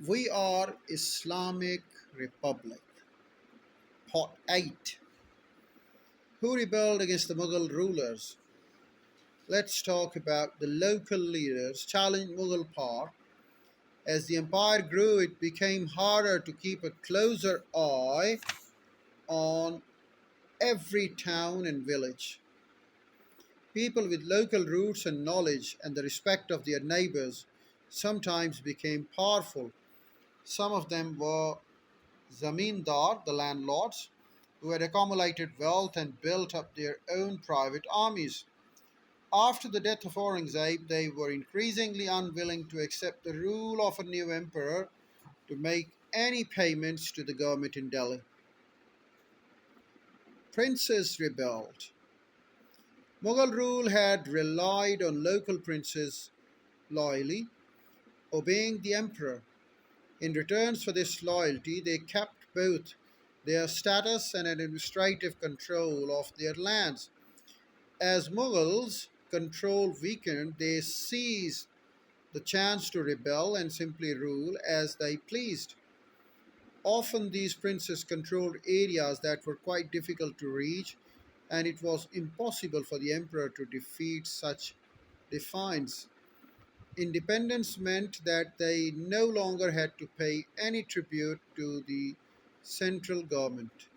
We are Islamic Republic. Part 8. Who rebelled against the Mughal rulers? Let's talk about the local leaders challenged Mughal power. As the empire grew, it became harder to keep a closer eye on every town and village. People with local roots and knowledge and the respect of their neighbors sometimes became powerful. Some of them were zamindar, the landlords, who had accumulated wealth and built up their own private armies. After the death of Aurangzeb, they were increasingly unwilling to accept the rule of a new emperor to make any payments to the government in Delhi. Princes rebelled. Mughal rule had relied on local princes loyally, obeying the emperor. In return for this loyalty, they kept both their status and administrative control of their lands. As Mughals' control weakened, they seized the chance to rebel and simply rule as they pleased. Often, these princes controlled areas that were quite difficult to reach, and it was impossible for the emperor to defeat such defiance. Independence meant that they no longer had to pay any tribute to the central government.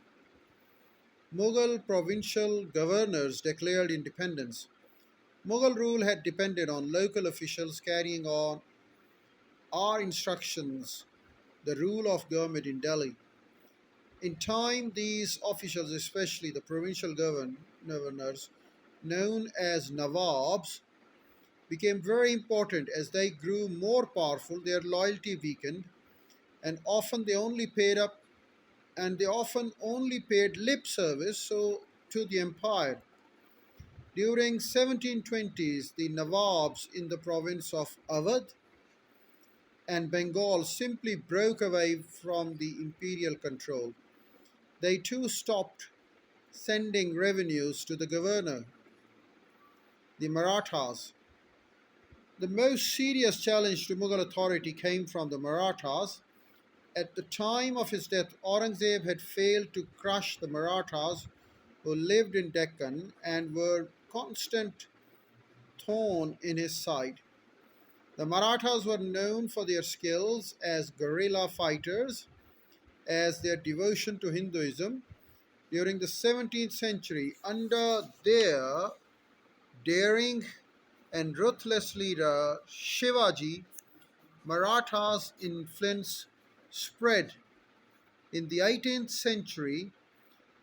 Mughal provincial governors declared independence. Mughal rule had depended on local officials carrying on our instructions, the rule of government in Delhi. In time, these officials, especially the provincial governors, known as Nawabs, became very important as they grew more powerful, their loyalty weakened, and often they often only paid lip service to the empire. During 1720s, the Nawabs in the province of Awadh and Bengal simply broke away from the imperial control. They too stopped sending revenues to the governor, the Marathas. The most serious challenge to Mughal authority came from the Marathas. At the time of his death, Aurangzeb had failed to crush the Marathas who lived in Deccan and were constant thorn in his side. The Marathas were known for their skills as guerrilla fighters, as their devotion to Hinduism. During the 17th century, under their daring and ruthless leader Shivaji, Marathas' influence spread. In the 18th century,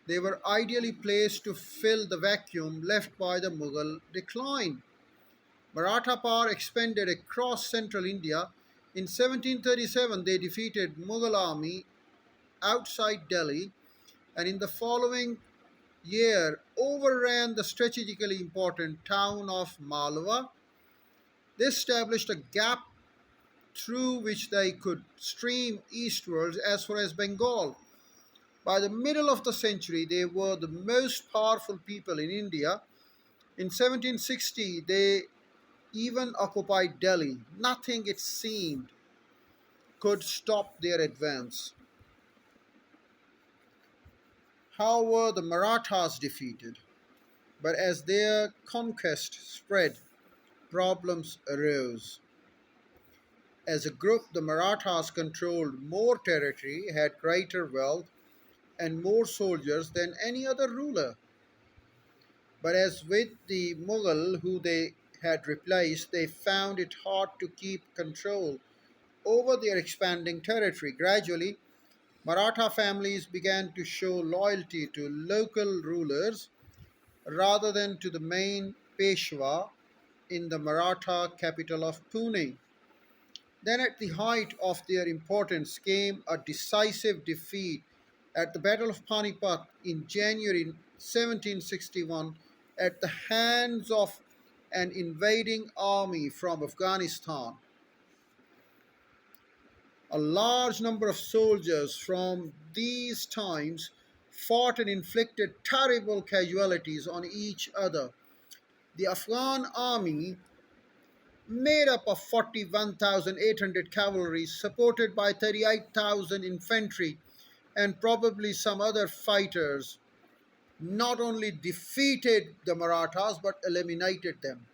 they were ideally placed to fill the vacuum left by the Mughal decline. Maratha power expanded across central India. In 1737, they defeated Mughal army outside Delhi, and in the following year overran the strategically important town of Malwa. This established a gap through which they could stream eastwards as far as Bengal. By the middle of the century, they were the most powerful people in India. In 1760, they even occupied Delhi. Nothing, it seemed, could stop their advance. How were the Marathas defeated? But as their conquest spread, problems arose. As a group, the Marathas controlled more territory, had greater wealth, and more soldiers than any other ruler. But as with the Mughal who they had replaced, they found it hard to keep control over their expanding territory. Gradually, Maratha families began to show loyalty to local rulers rather than to the main Peshwa in the Maratha capital of Pune. Then, at the height of their importance, came a decisive defeat at the Battle of Panipat in January 1761 at the hands of an invading army from Afghanistan. A large number of soldiers from these times fought and inflicted terrible casualties on each other. The Afghan army made up of 41,800 cavalry, supported by 38,000 infantry and probably some other fighters, not only defeated the Marathas but eliminated them.